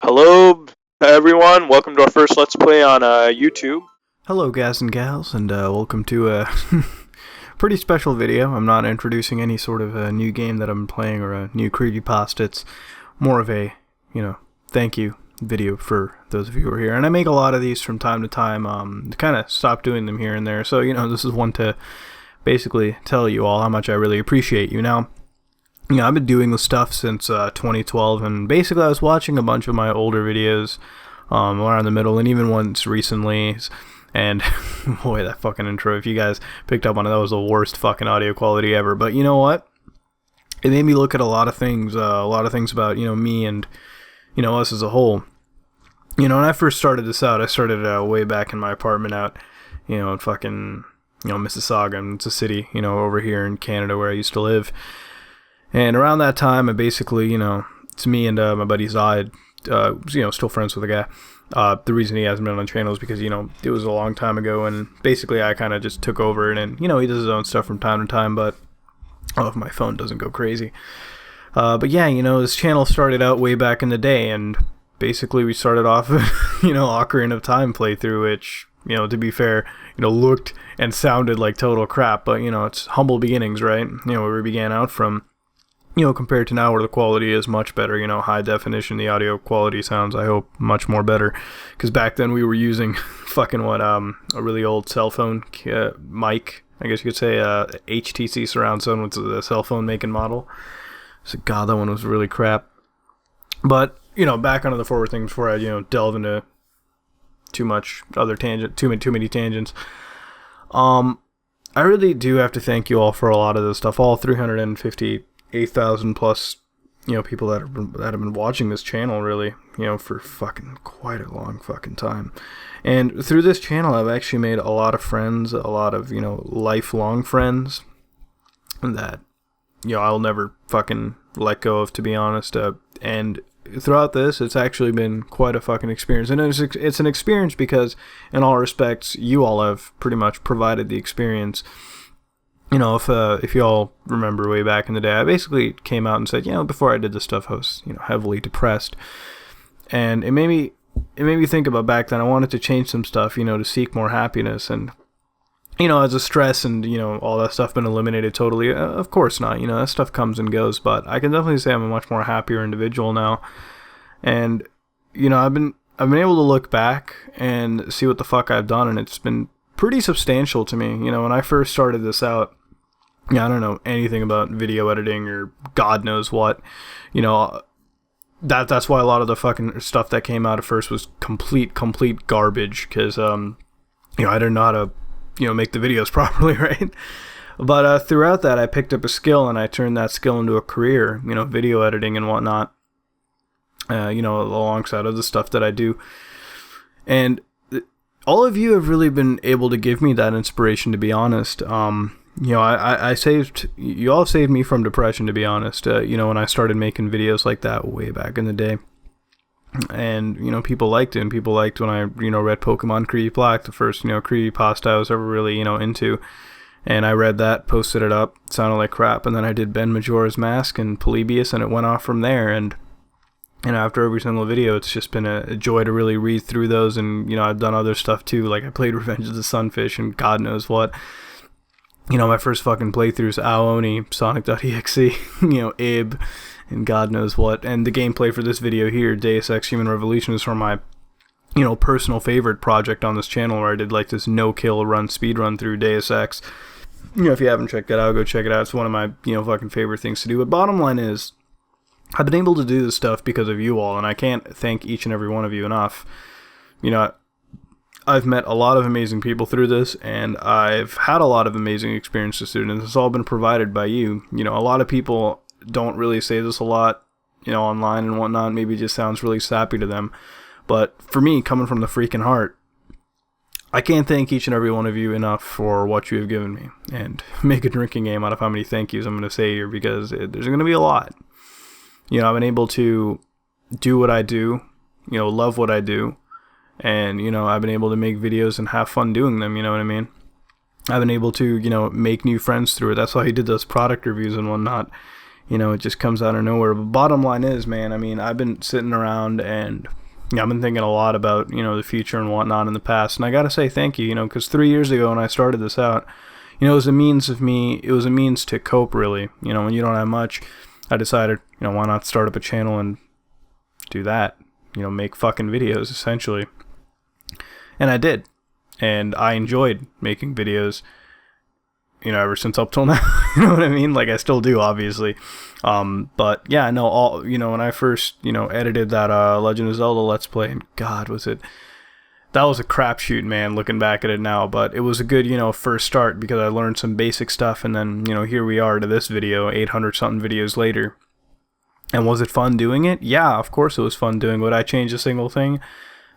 Hello, everyone. Welcome to our first Let's Play on YouTube. Hello guys and gals, and welcome to a pretty special video. I'm not introducing any sort of a new game that I'm playing or a new creepypasta. It's more of a, thank you video for those of you who are here. And I make a lot of these from time to time, to kind of stop doing them here and there. So, this is one to basically tell you all how much I really appreciate you. Now, I've been doing this stuff since 2012, and basically I was watching a bunch of my older videos around the middle, and even ones recently. And boy, that fucking intro, if you guys picked up on it, that was the worst fucking audio quality ever. But you know what? It made me look at a lot of things about, me and, us as a whole. When I first started this out, I started way back in my apartment out, in fucking, Mississauga. And it's a city, over here in Canada where I used to live. And around that time, I basically, it's me and my buddy Zod, still friends with the guy. The reason he hasn't been on the channel is because, it was a long time ago, and basically I kind of just took over, and he does his own stuff from time to time, but if my phone doesn't go crazy. But yeah, this channel started out way back in the day, and basically we started off, Ocarina of Time playthrough, which, to be fair, looked and sounded like total crap, but, it's humble beginnings, right? Where we began out from. Compared to now where the quality is much better, high definition, the audio quality sounds, I hope, much more better. Because back then we were using fucking a really old cell phone mic, I guess you could say, HTC surround sound with the cell phone make and model. So God, that one was really crap. But, back onto the forward thing before I, delve into too many tangents. I really do have to thank you all for a lot of this stuff, all 358,000 plus, people that have been watching this channel, really, for fucking quite a long fucking time. And through this channel, I've actually made a lot of friends, a lot of, lifelong friends that, I'll never fucking let go of, to be honest. And throughout this, it's actually been quite a fucking experience. And it's an experience because, in all respects, you all have pretty much provided the experience. If you all remember way back in the day, I basically came out and said, before I did this stuff, I was, heavily depressed. And it made me think about back then. I wanted to change some stuff, to seek more happiness. And, as the stress and, all that stuff been eliminated totally, of course not. That stuff comes and goes. But I can definitely say I'm a much more happier individual now. And, I've been able to look back and see what the fuck I've done. And it's been pretty substantial to me. When I first started this out, I don't know anything about video editing or God knows what. That's why a lot of the fucking stuff that came out at first was complete garbage, because I didn't know how to make the videos properly, right? But throughout that, I picked up a skill, and I turned that skill into a career, video editing and whatnot, alongside of the stuff that I do. And all of you have really been able to give me that inspiration, to be honest. I saved, you all saved me from depression, to be honest, when I started making videos like that way back in the day. And, people liked it, and people liked when I, read Pokemon Creepy Black, the first, creepypasta I was ever really, into. And I read that, posted it up, sounded like crap, and then I did Ben Majora's Mask and Polybius, and it went off from there. And after every single video, it's just been a joy to really read through those. And, I've done other stuff too, like I played Revenge of the Sunfish and God knows what. My first fucking playthroughs, Aoni, Sonic.exe, Ib, and God knows what. And the gameplay for this video here, Deus Ex Human Revolution, is from my, personal favorite project on this channel, where I did like this no-kill run, speed run through Deus Ex. If you haven't checked that out, go check it out. It's one of my, fucking favorite things to do. But bottom line is, I've been able to do this stuff because of you all, and I can't thank each and every one of you enough. I've met a lot of amazing people through this, and I've had a lot of amazing experiences, and it's all been provided by you. A lot of people don't really say this a lot, online and whatnot. Maybe it just sounds really sappy to them. But for me, coming from the freaking heart, I can't thank each and every one of you enough for what you have given me. And make a drinking game out of how many thank yous I'm going to say here, because there's going to be a lot. I've been able to do what I do, love what I do. And, I've been able to make videos and have fun doing them, you know what I mean? I've been able to, make new friends through it. That's why I did those product reviews and whatnot. it just comes out of nowhere. But bottom line is, man, I mean, I've been sitting around and I've been thinking a lot about, the future and whatnot in the past. And I got to say thank you, because 3 years ago when I started this out, it was a means to cope, really. When you don't have much, I decided, why not start up a channel and do that, make fucking videos, essentially. And I did. And I enjoyed making videos, ever since up till now. You know what I mean? Like, I still do, obviously. But yeah, no, when I first, edited that Legend of Zelda Let's Play, and God, that was a crapshoot, man, looking back at it now. But it was a good, first start, because I learned some basic stuff, and then, here we are to this video, 800-something videos later. And was it fun doing it? Yeah, of course it was fun doing. Would I change a single thing?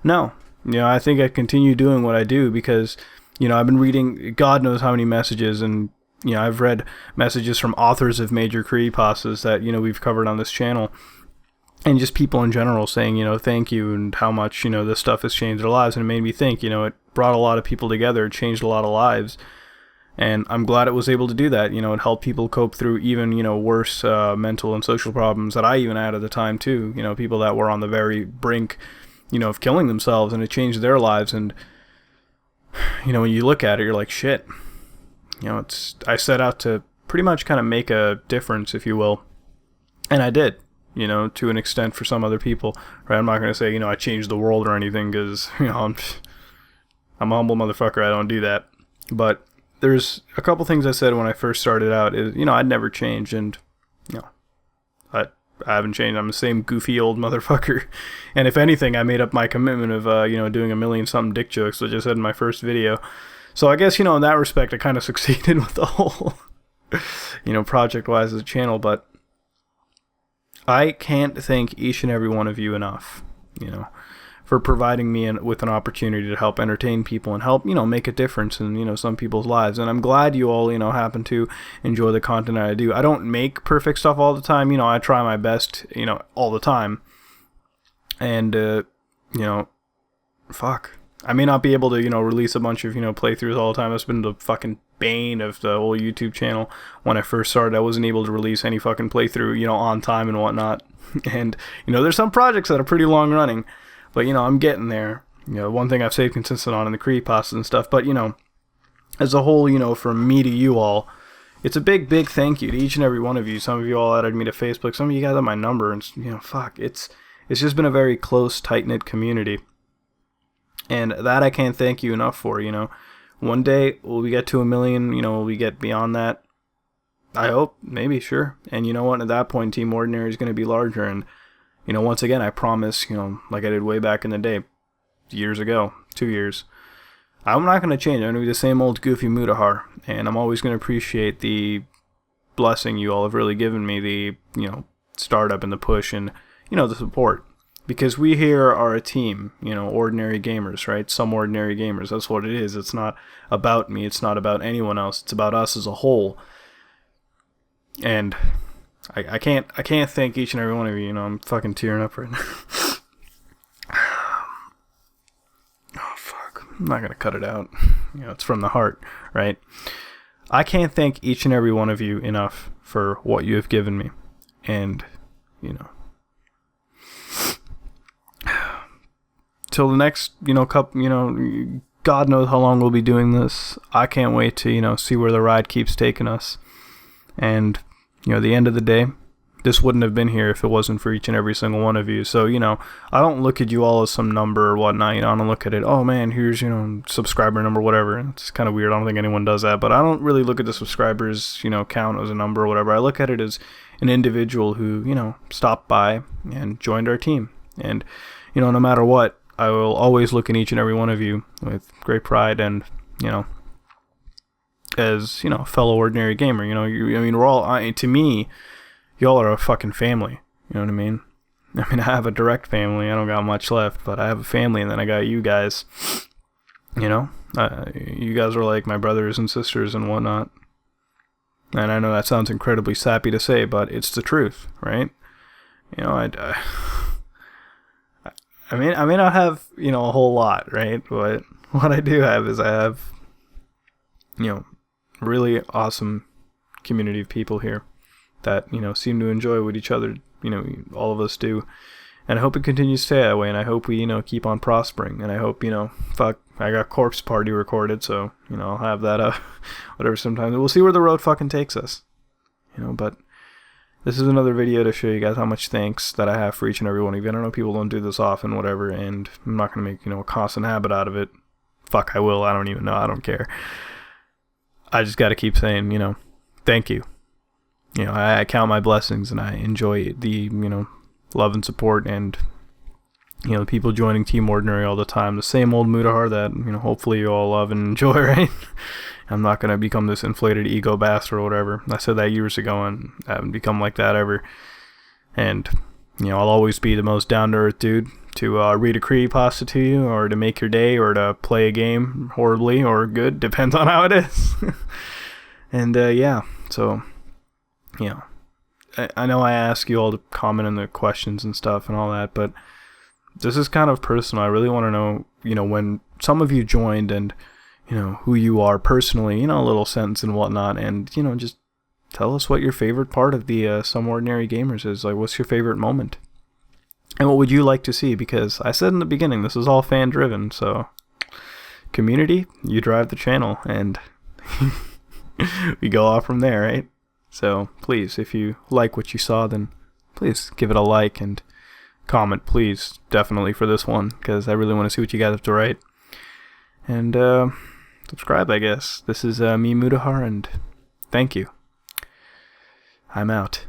No. I think I'd continue doing what I do, because I've been reading God knows how many messages, and I've read messages from authors of major creepypastas that we've covered on this channel, and just people in general saying thank you, and how much this stuff has changed their lives. And it made me think, it brought a lot of people together, it changed a lot of lives, and I'm glad it was able to do that. It helped people cope through even worse mental and social problems that I even had at the time too. People that were on the very brink of killing themselves, and it changed their lives. And when you look at it, you're like, shit. I set out to pretty much kind of make a difference, if you will. And I did, to an extent for some other people. Right? I'm not going to say, I changed the world or anything, because, I'm a humble motherfucker. I don't do that. But there's a couple things I said when I first started out is, I'd never change, and, I haven't changed. I'm the same goofy old motherfucker. And if anything, I made up my commitment of, doing 1,000,000-something dick jokes, which I said in my first video. So I guess, in that respect, I kind of succeeded with the whole, project-wise as a channel. But I can't thank each and every one of you enough, for providing me with an opportunity to help entertain people and help, make a difference in, some people's lives. And I'm glad you all, happen to enjoy the content I do. I don't make perfect stuff all the time. I try my best, all the time. And, fuck. I may not be able to, release a bunch of, playthroughs all the time. That's been the fucking bane of the whole YouTube channel. When I first started, I wasn't able to release any fucking playthrough, on time and whatnot. And, there's some projects that are pretty long running. But, I'm getting there. One thing I've stayed consistent on in the creepypastas and stuff. But, as a whole, from me to you all, it's a big, big thank you to each and every one of you. Some of you all added me to Facebook. Some of you guys have my number. And, fuck, it's just been a very close, tight-knit community. And that I can't thank you enough for, One day, will we get to 1 million? Will we get beyond that? I hope. Maybe, sure. And you know what? At that point, Team Ordinary is going to be larger. And, once again, I promise, like I did way back in the day, years ago, 2 years, I'm not going to change. I'm going to be the same old goofy Mutahar, and I'm always going to appreciate the blessing you all have really given me, the, startup and the push and, the support. Because we here are a team, ordinary gamers, right? Some ordinary gamers, that's what it is. It's not about me, it's not about anyone else, it's about us as a whole. And I can't thank each and every one of you. I'm fucking tearing up right now. Oh, fuck. I'm not going to cut it out. It's from the heart, right? I can't thank each and every one of you enough for what you have given me. And, till the next, couple, God knows how long we'll be doing this. I can't wait to, see where the ride keeps taking us. And, at the end of the day, this wouldn't have been here if it wasn't for each and every single one of you. So, I don't look at you all as some number or whatnot. I don't look at it, oh man, here's, subscriber number, whatever. It's kind of weird. I don't think anyone does that. But I don't really look at the subscribers, count as a number or whatever. I look at it as an individual who, stopped by and joined our team. And, no matter what, I will always look at each and every one of you with great pride and, as, a fellow ordinary gamer. We're all, to me, y'all are a fucking family. You know what I mean? I have a direct family. I don't got much left, but I have a family, and then I got you guys. You guys are like my brothers and sisters and whatnot. And I know that sounds incredibly sappy to say, but it's the truth, right? I may not have, a whole lot, right? But what I do have is I have, really awesome community of people here that, seem to enjoy what each other, all of us do. And I hope it continues to stay that way, and I hope we, keep on prospering. And I hope, I got Corpse Party recorded, so, I'll have that, whatever sometime. We'll see where the road fucking takes us. But this is another video to show you guys how much thanks that I have for each and every one of you. I don't know, people don't do this often, whatever, and I'm not going to make, a constant habit out of it. Fuck, I will. I don't even know. I don't care. I just got to keep saying, thank you. I count my blessings, and I enjoy the, love and support, and, the people joining Team Ordinary all the time. The same old Mudahar that, hopefully you all love and enjoy, right? I'm not going to become this inflated ego bastard or whatever. I said that years ago, and I haven't become like that ever. And, I'll always be the most down-to-earth dude to read a creepypasta to you, or to make your day, or to play a game horribly or good, depends on how it is. And, yeah, so, I know I ask you all to comment on the questions and stuff and all that, but this is kind of personal. I really want to know, when some of you joined, and, who you are personally, a little sentence and whatnot, and, just tell us what your favorite part of the Some Ordinary Gamers is. Like, what's your favorite moment? And what would you like to see? Because I said in the beginning, this is all fan-driven, so community, you drive the channel, and we go off from there, right? So, please, if you like what you saw, then please give it a like, and comment, please, definitely, for this one, because I really want to see what you guys have to write. And, subscribe, I guess. This is me, Mudahar, and thank you. I'm out.